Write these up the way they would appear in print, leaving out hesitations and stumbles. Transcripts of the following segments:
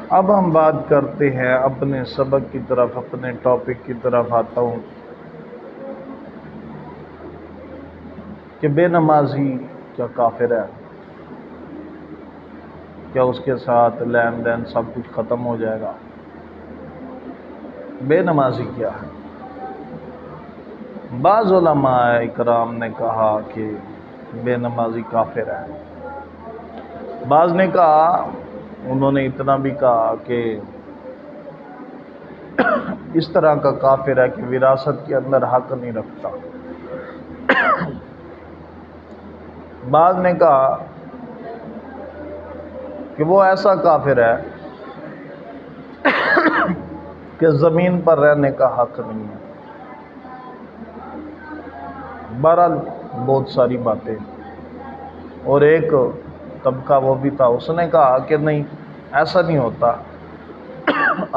اب ہم بات کرتے ہیں اپنے سبق کی طرف، اپنے ٹاپک کی طرف آتا ہوں کہ بے نمازی کیا کافر ہے؟ کیا اس کے ساتھ لین دین سب کچھ ختم ہو جائے گا؟ بے نمازی کیا ہے؟ بعض علماء اکرام نے کہا کہ بے نمازی کافر ہے۔ بعض نے کہا، انہوں نے اتنا بھی کہا کہ اس طرح کا کافر ہے کہ وراثت کے اندر حق نہیں رکھتا۔ بعض نے کہا کہ وہ ایسا کافر ہے کہ زمین پر رہنے کا حق نہیں ہے۔ بہرحال بہت ساری باتیں، اور ایک طبقہ وہ بھی تھا، اس نے کہا کہ نہیں، ایسا نہیں ہوتا،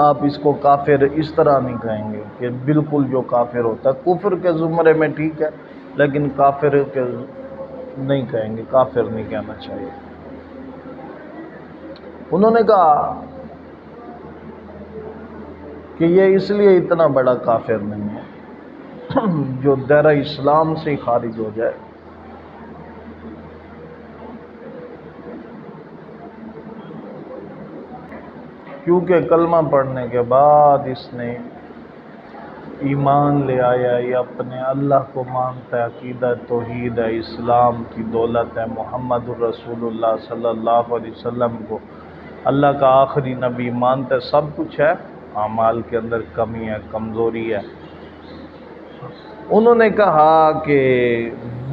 آپ اس کو کافر اس طرح نہیں کہیں گے کہ بالکل جو کافر ہوتا ہے کفر کے زمرے میں ٹھیک ہے، لیکن کافر کے نہیں کہیں گے، کافر نہیں کہنا چاہیے۔ انہوں نے کہا کہ یہ اس لیے اتنا بڑا کافر نہیں ہے جو دائرہ اسلام سے خارج ہو جائے۔ کیونکہ کلمہ پڑھنے کے بعد اس نے ایمان لے آیا، یہ اپنے اللہ کو مانتا ہے، عقیدہ توحید ہے، اسلام کی دولت ہے، محمد الرسول اللہ صلی اللہ علیہ وسلم کو اللہ کا آخری نبی مانتا ہے، سب کچھ ہے، اعمال کے اندر کمی ہے، کمزوری ہے۔ انہوں نے کہا کہ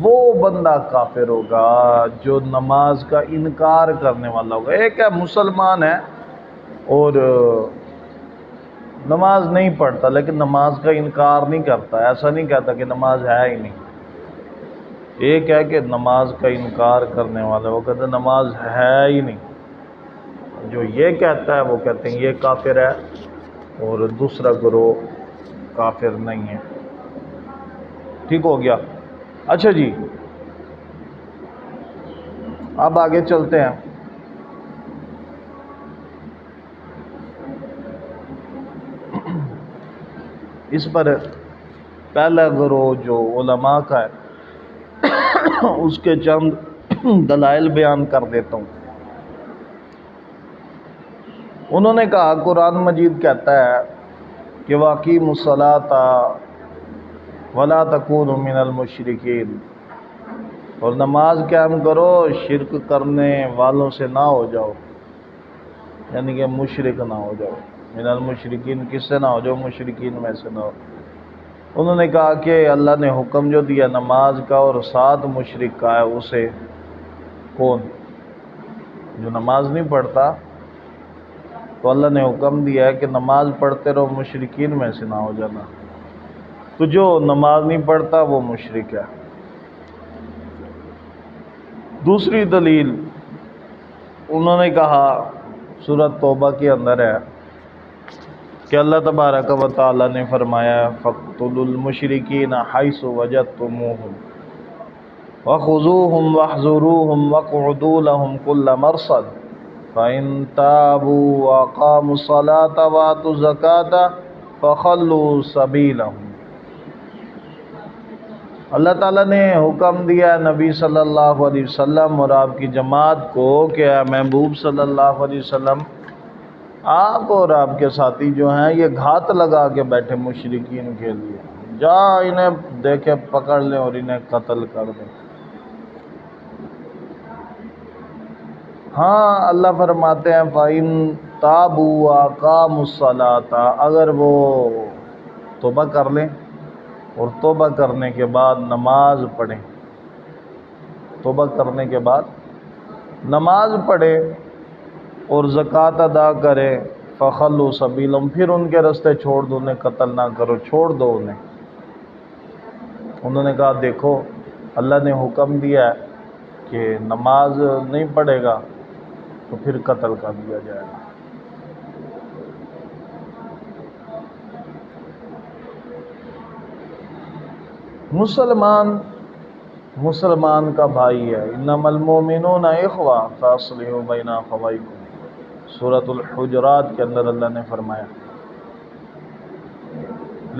وہ بندہ کافر ہوگا جو نماز کا انکار کرنے والا ہوگا۔ ایک ہے مسلمان ہے اور نماز نہیں پڑھتا، لیکن نماز کا انکار نہیں کرتا، ایسا نہیں کہتا کہ نماز ہے ہی نہیں۔ ایک ہے کہ نماز کا انکار کرنے والا، وہ کہتا ہے نماز ہے ہی نہیں۔ جو یہ کہتا ہے وہ کہتے ہیں یہ کافر ہے، اور دوسرا گروہ کافر نہیں ہے۔ ٹھیک ہو گیا؟ اچھا جی، اب آگے چلتے ہیں۔ اس پر پہلا گروہ جو علماء کا ہے اس کے چند دلائل بیان کر دیتا ہوں۔ انہوں نے کہا قرآن مجید کہتا ہے کہ وَأَقِیمُوا الصَّلَاةَ وَلَا تَکُونُوا مِنَ الْمُشْرِکِینَ، اور نماز قائم کرو، شرک کرنے والوں سے نہ ہو جاؤ، یعنی کہ مشرک نہ ہو جاؤ۔ من المشرکین، کس سے نہ ہو جاؤ؟ مشرکین میں سے نہ ہو۔ انہوں نے کہا کہ اللہ نے حکم جو دیا نماز کا اور ساتھ مشرک کا ہے، اسے کون؟ جو نماز نہیں پڑھتا، تو اللہ نے حکم دیا ہے کہ نماز پڑھتے رہو، مشرکین میں سے نہ ہو جانا۔ تو جو نماز نہیں پڑھتا وہ مشرک ہے۔ دوسری دلیل انہوں نے کہا سورۃ توبہ کے اندر ہے کہ اللہ تبارک و تعالی نے فرمایا فَاقْتُلُوا الْمُشْرِكِينَ حَيْثُ وَجَدتُّمُوهُمْ وَخُذُوهُمْ وَاحْصُرُوهُمْ وَاقْعُدُوا لَهُمْ كُلَّ مَرْصَدٍ فَإِن تَابُوا وَأَقَامُوا الصَّلَاةَ وَآتُوا الزَّكَاةَ فَخَلُّوا سَبِيلَهُمْ۔ اللہ تعالیٰ نے حکم دیا نبی صلی اللہ علیہ وسلم اور آپ کی جماعت کو کہ اے محبوب صلی اللہ علیہ وسلم، آپ اور آپ کے ساتھی جو ہیں یہ گھات لگا کے بیٹھے مشرکین کے لیے، جا انہیں دیکھے پکڑ لیں اور انہیں قتل کر دیں۔ ہاں، اللہ فرماتے ہیں فَإِن تَابُوا وَأَقَامُوا الصَّلَاةَ، اگر وہ توبہ کر لیں اور توبہ کرنے کے بعد نماز پڑھیں، توبہ کرنے کے بعد نماز پڑھیں اور زکوٰۃ ادا کریں، فَخَلُّوا سَبِيلَهُمْ، پھر ان کے رستے چھوڑ دو، انہیں قتل نہ کرو، چھوڑ دو انہیں۔ انہوں نے کہا دیکھو، اللہ نے حکم دیا ہے کہ نماز نہیں پڑھے گا تو پھر قتل کر دیا جائے گا۔ مسلمان کا بھائی ہے، انما المؤمنون اخوہ فاصلحوا بین اخویکم۔ سورۃ الحجرات کے اندر اللہ نے فرمایا.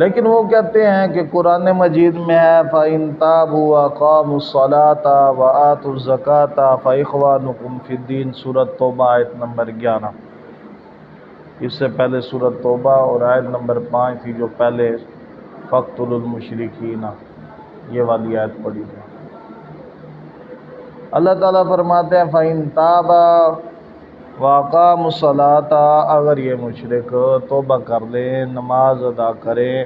لیکن وہ کہتے ہیں کہ قرآن مجید میں ہے فَإِن تَابُوا وَأَقَامُوا الصَّلَاةَ وَآتُوا الزَّكَاةَ فَإِخْوَانُكُمْ فِي الدِّينِ. سورۃ توبہ آیت نمبر 11. اس سے پہلے سورۃ توبہ اور آیت نمبر 5 تھی جو پہلے فَاقْتُلُوا الْمُشْرِكِينَ یہ والی آیت پڑھی ہے. اللہ تعالیٰ فرماتے ہیں فَإِن تَابَا وَأَقَامُوا الصَّلَاةَ، اگر یہ مشرک توبہ کر لیں، نماز ادا کریں،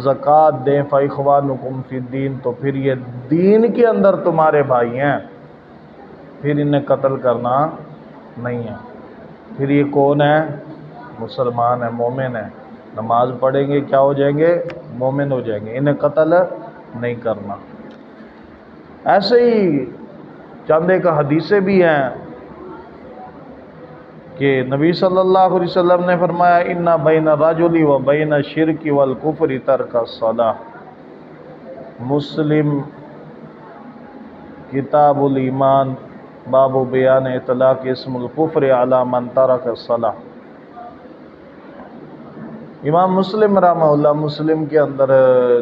زکوٰۃ دیں، فَإِخْوَانُكُمْ فِي الدِّينِ، تو پھر یہ دین کے اندر تمہارے بھائی ہیں، پھر انہیں قتل کرنا نہیں ہے. پھر یہ کون ہے؟ مسلمان ہے، مومن ہے. نماز پڑھیں گے کیا ہو جائیں گے؟ مومن ہو جائیں گے. انہیں قتل نہیں کرنا. ایسے ہی چند ایک حدیثیں بھی ہیں کہ نبی صلی اللہ علیہ وسلم نے فرمایا ان بین الرجل و بین الشرک والکفر ترک الصلاۃ. مسلم کتاب الایمان باب بیان اطلاق اسم الکفر علی من ترک الصلاۃ. امام مسلم رحمہ اللہ مسلم کے اندر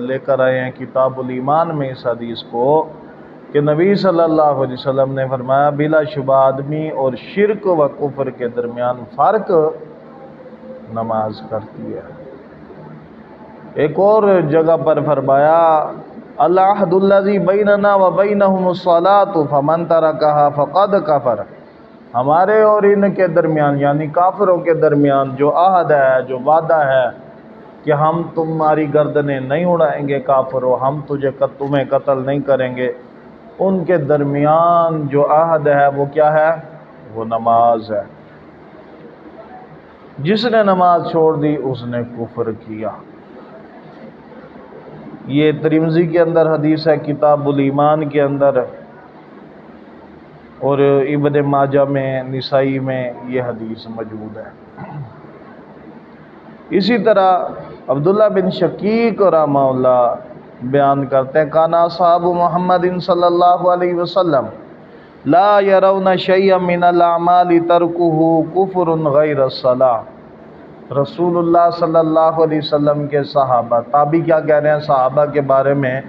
لے کر آئے ہیں کتاب الایمان میں اس حدیث کو کہ نبی صلی اللہ علیہ وسلم نے فرمایا بلا شبہ آدمی اور شرک و کفر کے درمیان فرق نماز کرتی ہے. ایک اور جگہ پر فرمایا العہد الذی بیننا و بینہم الصلاۃ فمن ترکہا فقد کفر. ہمارے اور ان کے درمیان یعنی کافروں کے درمیان جو عہد ہے، جو وعدہ ہے کہ ہم تمہاری گردنیں نہیں اڑائیں گے کافروں، ہم تمہیں قتل نہیں کریں گے، ان کے درمیان جو عہد ہے وہ کیا ہے؟ وہ نماز ہے. جس نے نماز چھوڑ دی اس نے کفر کیا. یہ ترمذی کے اندر حدیث ہے کتاب الایمان کے اندر، اور ابن ماجہ میں، نسائی میں یہ حدیث موجود ہے. اسی طرح عبداللہ بن شقیق رحمہ اللہ بیان کرتے ہیں کانا اصحاب محمد صلی اللہ علیہ وسلم لا یرون شیئا من الاعمال ترکہ کفر غیر الصلاۃ. رسول اللہ صلی اللہ علیہ وسلم کے صحابہ، تابعی کیا کہہ رہے ہیں صحابہ کے بارے میں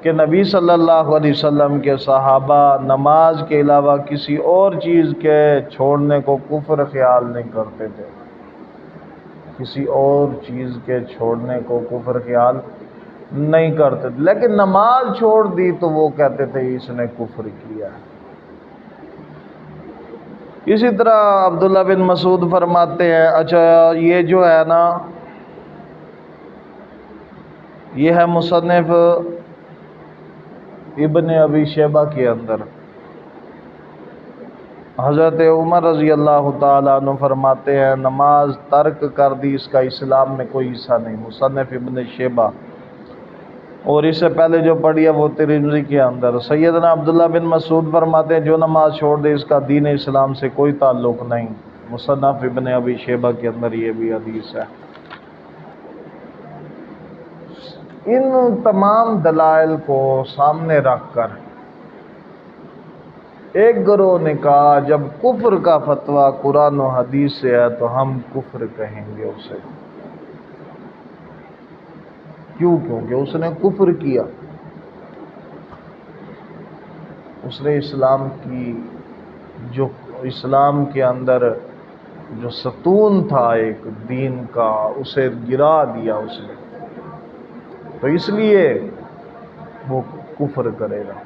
کہ نبی صلی اللہ علیہ وسلم کے صحابہ نماز کے علاوہ کسی اور چیز کے چھوڑنے کو کفر خیال نہیں کرتے تھے. کسی اور چیز کے چھوڑنے کو کفر خیال نہیں کرتے تھے، لیکن نماز چھوڑ دی تو وہ کہتے تھے اس نے کفر کیا. اسی طرح عبداللہ بن مسعود فرماتے ہیں اچھا یہ جو ہے نا یہ ہے مصنف ابن ابی شیبہ کے اندر. حضرت عمر رضی اللہ تعالیٰ عنہ فرماتے ہیں نماز ترک کر دی اس کا اسلام میں کوئی حصہ نہیں. مصنف ابن شیبہ. اور اس سے پہلے جو پڑھی ہے وہ ترمذی کے اندر. سیدنا عبداللہ بن مسعود فرماتے ہیں جو نماز چھوڑ دے اس کا دین اسلام سے کوئی تعلق نہیں. مصنف ابن ابی شیبہ کے اندر یہ بھی حدیث ہے. ان تمام دلائل کو سامنے رکھ کر ایک گروہ نے کہا جب کفر کا فتویٰ قرآن و حدیث سے ہے تو ہم کفر کہیں گے اسے. کیوں؟ کیونکہ اس نے کفر کیا. اس نے اسلام کی جو اسلام کے اندر جو ستون تھا ایک دین کا اسے گرا دیا اس نے، تو اس لیے وہ کفر کرے گا.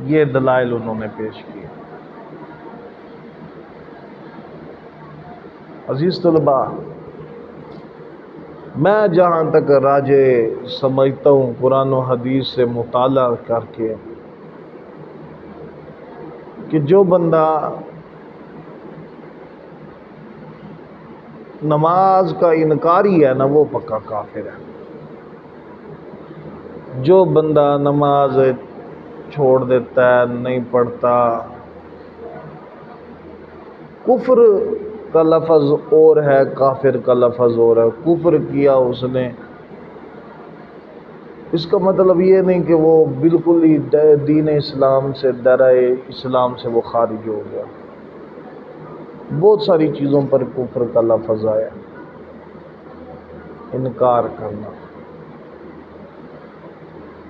یہ دلائل انہوں نے پیش کیے. عزیز طلباء، میں جہاں تک راجے سمجھتا ہوں قرآن و حدیث سے مطالعہ کر کے کہ جو بندہ نماز کا انکاری ہے نا وہ پکا کافر ہے. جو بندہ نماز چھوڑ دیتا ہے، نہیں پڑھتا، کفر کا لفظ اور ہے کافر کا لفظ اور ہے. کفر کیا اس نے، اس کا مطلب یہ نہیں کہ وہ بالکل ہی دین اسلام سے ڈرے، اسلام سے وہ خارج ہو گیا. بہت ساری چیزوں پر کفر کا لفظ آیا، انکار کرنا۔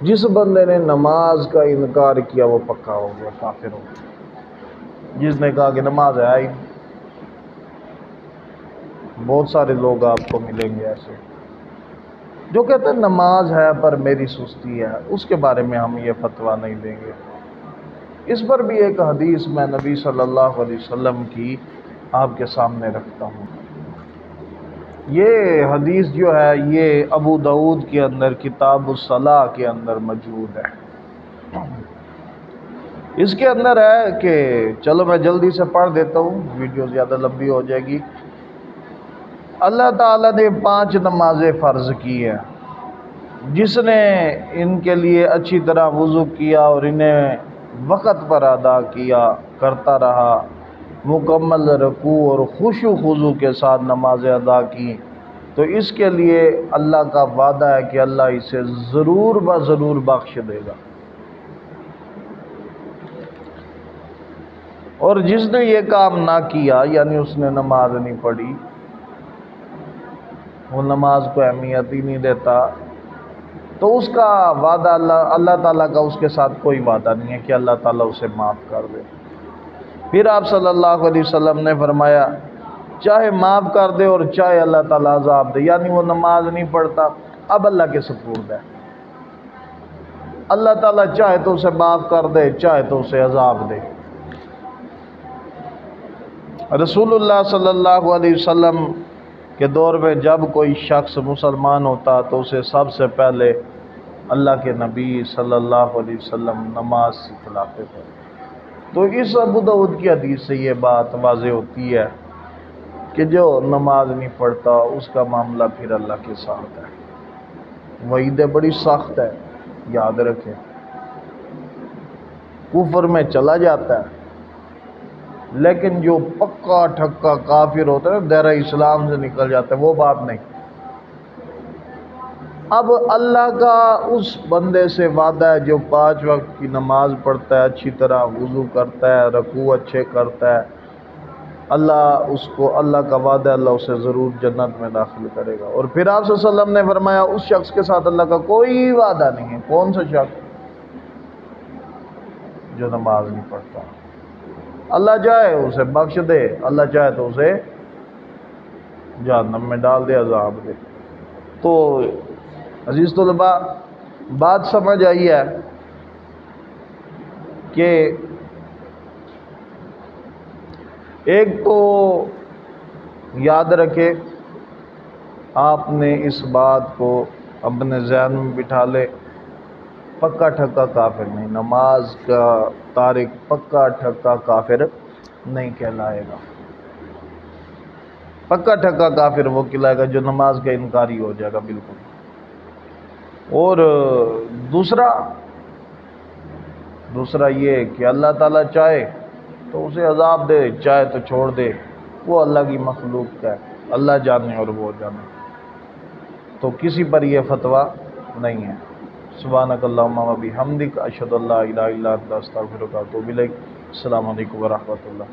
جس بندے نے نماز کا انکار کیا وہ پکا ہو گیا، کافر ہو گیا۔ جس نے کہا کہ نماز ہے ہی نہیں، بہت سارے لوگ آپ کو ملیں گے ایسے جو کہتے ہیں نماز ہے پر میری سستی ہے، اس کے بارے میں ہم یہ فتویٰ نہیں دیں گے۔ اس پر بھی ایک حدیث میں نبی صلی اللہ علیہ وسلم کی آپ کے سامنے رکھتا ہوں۔ یہ حدیث جو ہے یہ ابو داؤد کے اندر کتاب الصلاح کے اندر موجود ہے۔ اس کے اندر ہے کہ چلو میں جلدی سے پڑھ دیتا ہوں، ویڈیو زیادہ لمبی ہو جائے گی۔ اللہ تعالیٰ نے 5 نمازیں فرض کی ہیں، جس نے ان کے لیے اچھی طرح وضو کیا اور انہیں وقت پر ادا کیا کرتا رہا، مکمل رکوع اور خشوع و خضوع کے ساتھ نمازیں ادا کی، تو اس کے لیے اللہ کا وعدہ ہے کہ اللہ اسے ضرور ضرور بخش دے گا۔ اور جس نے یہ کام نہ کیا، یعنی اس نے نماز نہیں پڑھی، وہ نماز کو اہمیت ہی نہیں دیتا، تو اس کا وعدہ اللہ تعالیٰ کا اس کے ساتھ کوئی وعدہ نہیں ہے کہ اللہ تعالیٰ اسے معاف کر دے۔ پھر آپ صلی اللہ علیہ وسلم نے فرمایا چاہے معاف کر دے اور چاہے اللہ تعالیٰ عذاب دے، یعنی وہ نماز نہیں پڑھتا، اب اللہ کے سپرد ہے۔ اللہ تعالیٰ چاہے تو اسے معاف کر دے، چاہے تو اسے عذاب دے۔ رسول اللہ صلی اللہ علیہ وسلم کے دور میں جب کوئی شخص مسلمان ہوتا تو اسے سب سے پہلے اللہ کے نبی صلی اللہ علیہ وسلم نماز سکھلاتے تھے۔ تو اس ابو داؤد کی حدیث سے یہ بات واضح ہوتی ہے کہ جو نماز نہیں پڑھتا اس کا معاملہ پھر اللہ کے ساتھ ہے۔ وعید بڑی سخت ہے، یاد رکھیں۔ کفر میں چلا جاتا ہے، لیکن جو پکا ٹھکا کافر ہوتا ہے نا، دائرہ اسلام سے نکل جاتا ہے، وہ بات نہیں۔ اب اللہ کا اس بندے سے وعدہ ہے جو 5 وقت کی نماز پڑھتا ہے، اچھی طرح وضو کرتا ہے، رکوع اچھے کرتا ہے، اللہ کا وعدہ ہے اللہ اسے ضرور جنت میں داخل کرے گا۔ اور پھر آپ صلی اللہ علیہ وسلم نے فرمایا اس شخص کے ساتھ اللہ کا کوئی وعدہ نہیں ہے۔ کون سا شخص؟ جو نماز نہیں پڑھتا۔ اللہ چاہے اسے بخش دے، اللہ چاہے تو اسے جہنم میں ڈال دے، عذاب دے۔ تو عزیز طلباء، بات سمجھ آئی ہے کہ ایک تو یاد رکھے، آپ نے اس بات کو اپنے ذہن میں بٹھا لے، پکا ٹھکا کافر نہیں، نماز کا تارک پکا ٹھکا کافر نہیں کہلائے گا۔ پکا ٹھکا کافر وہ کہلائے گا جو نماز کا انکاری ہو جائے گا بالکل۔ اور دوسرا یہ کہ اللہ تعالیٰ چاہے تو اسے عذاب دے، چاہے تو چھوڑ دے، وہ اللہ کی مخلوق کا ہے، اللہ جانے اور وہ جانے۔ تو کسی پر یہ فتویٰ نہیں ہے۔ سبحانک اللہم و بحمدک، اشہد ان لا الہ الا انت، استغفرک و اتوب الیک۔ السلام علیکم ورحمۃ اللہ۔